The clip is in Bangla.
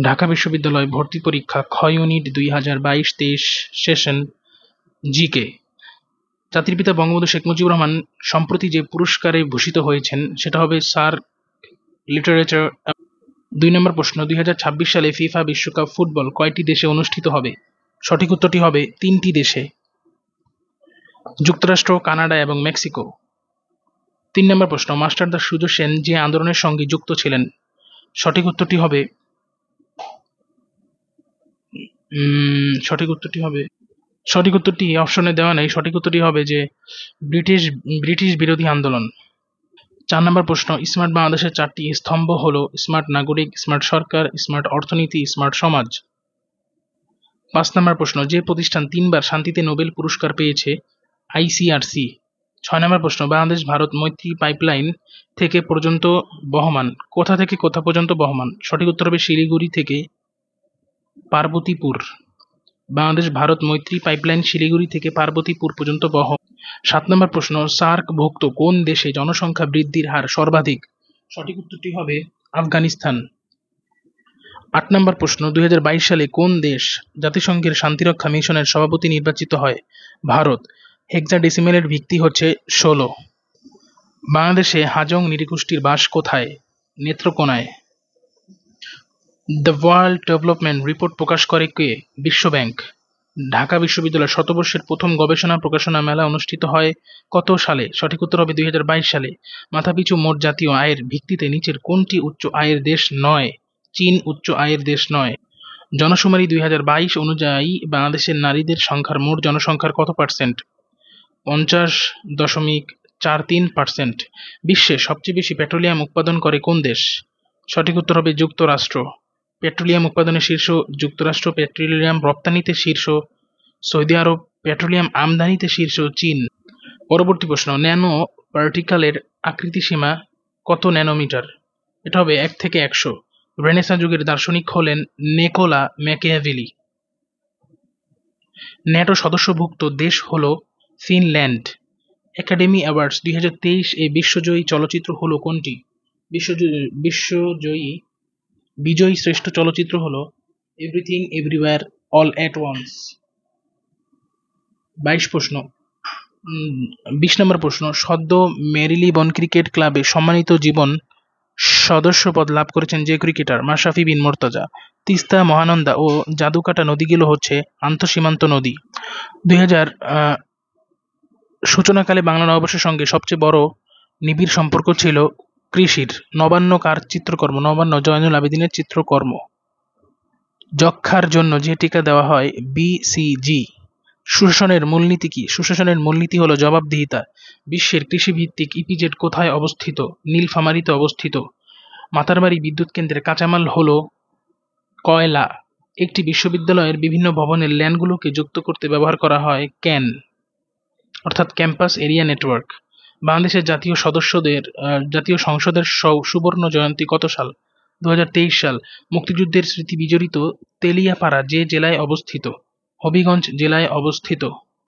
ঢাকা বিশ্ববিদ্যালয় ভর্তি পরীক্ষা খ ইউনিট 2022-23 সেশন জিকে। জাতির পিতা বঙ্গবন্ধু শেখ মুজিবুর রহমান সম্প্রতি যে পুরস্কারে ভূষিত হয়েছেন সেটা হবে স্যার লিটারেচার। 2 নম্বর প্রশ্ন, 2026 সালে ফিফা বিশ্বকাপ ফুটবল কয়টি দেশে অনুষ্ঠিত হবে? সঠিক উত্তরটি হবে 3টি দেশে, যুক্তরাষ্ট্র, কানাডা এবং মেক্সিকো। 3 নম্বর প্রশ্ন, মাস্টারদা সুজা সেন যে আন্দোলনের সঙ্গে যুক্ত ছিলেন? সঠিক উত্তরটি হবে সঠিক উত্তরটি অপশনে দেওয়া নেই। সঠিক উত্তরটি হবে যে ব্রিটিশ বিরোধী আন্দোলন। 4 নম্বর প্রশ্ন, স্মার্ট বাংলাদেশের 4টি স্তম্ভ হলো স্মার্ট নাগরিক, স্মার্ট সরকার, স্মার্ট অর্থনীতি, স্মার্ট সমাজ। 5 নম্বর প্রশ্ন, যে প্রতিষ্ঠান 3বার শান্তিতে নোবেল পুরস্কার পেয়েছে? ICRC। 6 নম্বর প্রশ্ন, বাংলাদেশ ভারত মৈত্রী পাইপলাইন থেকে পর্যন্ত বহমান, কোথা থেকে কোথা পর্যন্ত বহমান? সঠিক উত্তর হবে শিলিগুড়ি থেকে পার্বতীপুর। বাংলাদেশ ভারত মৈত্রী পাইপলাইন শিলিগুড়ি থেকে পার্বতীপুর পর্যন্ত 7 নম্বর প্রশ্ন, সার্কভুক্ত কোন দেশে জনসংখ্যা বৃদ্ধির হার সর্বাধিক? সঠিক উত্তরটি হবে আফগানিস্তান। 8 নম্বর প্রশ্ন, 2022 সালে কোন দেশ জাতিসংঘের শান্তিরক্ষা মিশনের সভাপতি নির্বাচিত হয়? ভারত। হেক্সাডেসিমেলের ভিত্তি হচ্ছে 16। বাংলাদেশে হাজং নৃগোষ্ঠীর বাস কোথায়? নেত্রকোনায়। দ্য ওয়ার্ল্ড ডেভেলপমেন্ট রিপোর্ট প্রকাশ করে কে? বিশ্ব ব্যাংক। ঢাকা বিশ্ববিদ্যালয় শতবর্ষের প্রথম গবেষণা প্রকাশনা মেলা অনুষ্ঠিত হয় কত সালে? সঠিক উত্তর হবে 2022 সালে। মাথাপিছু মোট জাতীয় আয়ের ভিত্তিতে নিচের কোনটি উচ্চ আয়ের দেশ নয়? চীন উচ্চ আয়ের দেশ নয়। জনশুমারি 2022 অনুযায়ী বাংলাদেশের নারীদের সংখ্যার মোট জনসংখ্যার কত পার্সেন্ট? 50.43%। বিশ্বে সবচেয়ে বেশি পেট্রোলিয়াম উৎপাদন করে কোন দেশ? সঠিক উত্তর হবে যুক্তরাষ্ট্র। পেট্রোলিয়াম উৎপাদনে শীর্ষ যুক্তরাষ্ট্র, পেট্রোলিয়াম রপ্তানিতে শীর্ষ সৌদি আরব, পেট্রোলিয়াম আমদানিতে শীর্ষ চীন। পরবর্তী প্রশ্ন, ন্যানো পার্টিকেলের আকৃতিসীমা কত ন্যানোমিটার? এটা হবে 1 থেকে 100। রেনেসাঁ যুগের দার্শনিক হলেন নিকোলা ম্যাকিয়াভেলি। ন্যাটো সদস্যভুক্ত দেশ হল ফিনল্যান্ড। একাডেমি অ্যাওয়ার্ডস 2023 এ বিশ্বজয়ী চলচ্চিত্র হলো কোনটি? বিজয়ী শ্রেষ্ঠ চলচ্চিত্র হলো everything everywhere all at once. 20 নম্বর প্রশ্ন, সদ্য মেরিলেবোন ক্রিকেট ক্লাবে সম্মানিত জীবন সদস্যপদ লাভ করেছেন যে ক্রিকেটার? মাশরাফি বিন মুর্তজা। তিস্তা, মহানন্দা ও জাদুকাটা নদীগুলো হচ্ছে আন্তঃসীমান্ত নদী। 2000 সূচনাকালে বাংলা নববর্ষের সঙ্গে সবচেয়ে বড় নিবিড় সম্পর্ক ছিল কৃষির। নবান্ন কার চিত্রকর্ম? নবান্ন জয়নুল আবেদিনের চিত্রকর্ম। যক্ষ্মার জন্য যে টিকা দেওয়া হয় BCG। সুশাসনের মূলনীতি কি? সুশাসনের মূলনীতি হলো জবাবদিহিতা। বিশ্বের কৃষিভিত্তিক ইপিজেড কোথায় অবস্থিত? নীলফামারীতে অবস্থিত। মাতারবাড়ি বিদ্যুৎ কেন্দ্রের কাঁচামাল হলো কয়লা। একটি বিশ্ববিদ্যালয়ের বিভিন্ন ভবনের ল্যানগুলোকে যুক্ত করতে ব্যবহার করা হয় ক্যান, অর্থাৎ ক্যাম্পাস এরিয়া নেটওয়ার্ক। বাংলাদেশের জাতীয় সংসদের সুবর্ণ জয়ন্তী কত সাল? 2023 সাল। মুক্তিযুদ্ধের স্মৃতি বিজড়িত তেলিয়াপাড়া যে জেলায় অবস্থিত? হবিগঞ্জ জেলায় অবস্থিত।